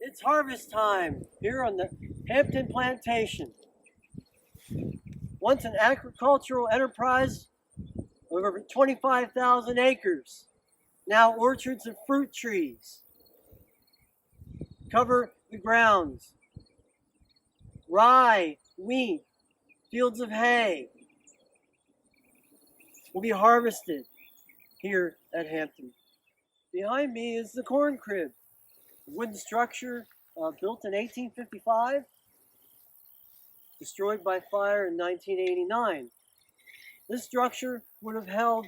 It's harvest time here on the Hampton Plantation. Once an agricultural enterprise of over 25,000 acres, now orchards of fruit trees cover the grounds. Rye, wheat, fields of hay will be harvested here at Hampton. Behind me is the corn crib, a wooden structure built in 1855, destroyed by fire in 1989. This structure would have held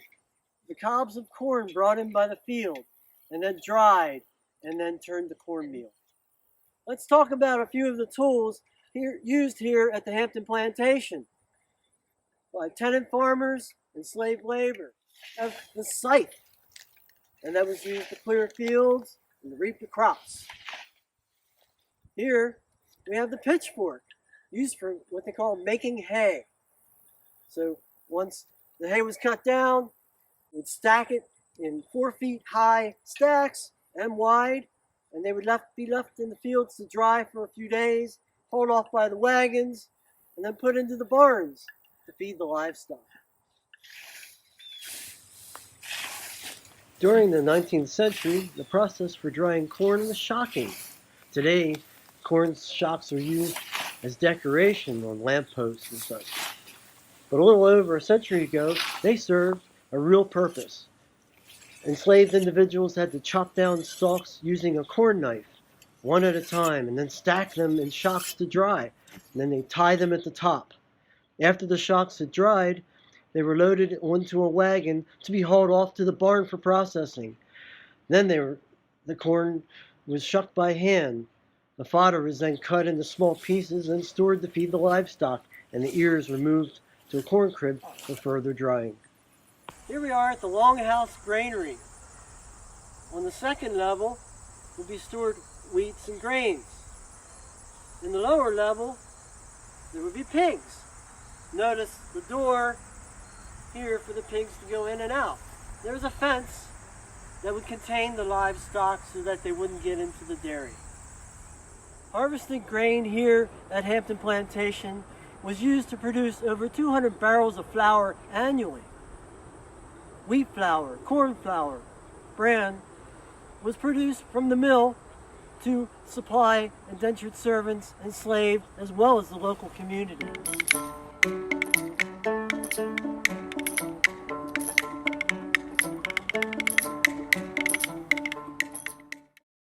the cobs of corn brought in by the field and then dried and then turned to cornmeal. Let's talk about a few of the tools used here at the Hampton Plantation by tenant farmers and slave labor. The scythe, and that was used to clear fields and to reap the crops. Here we have the pitchfork, used for what they call making hay. So once the hay was cut down, we'd stack it in 4 feet high stacks and wide, and they would be left in the fields to dry for a few days, hauled off by the wagons, and then put into the barns to feed the livestock. During the 19th century, the process for drying corn was shocking. Today, corn shocks are used as decoration on lampposts and such. But a little over a century ago, they served a real purpose. Enslaved individuals had to chop down stalks using a corn knife, one at a time, and then stack them in shocks to dry, and then they tie them at the top. After the shocks had dried, they were loaded onto a wagon to be hauled off to the barn for processing. Then the corn was shucked by hand. The fodder was then cut into small pieces and stored to feed the livestock, and the ears were moved to a corn crib for further drying. Here we are at the Longhouse Granary. On the second level will be stored wheats and grains. In the lower level, there will be pigs. Notice the door here for the pigs to go in and out. There's a fence that would contain the livestock so that they wouldn't get into the dairy. Harvested grain here at Hampton Plantation was used to produce over 200 barrels of flour annually. Wheat flour, corn flour, bran was produced from the mill to supply indentured servants, enslaved, as well as the local community.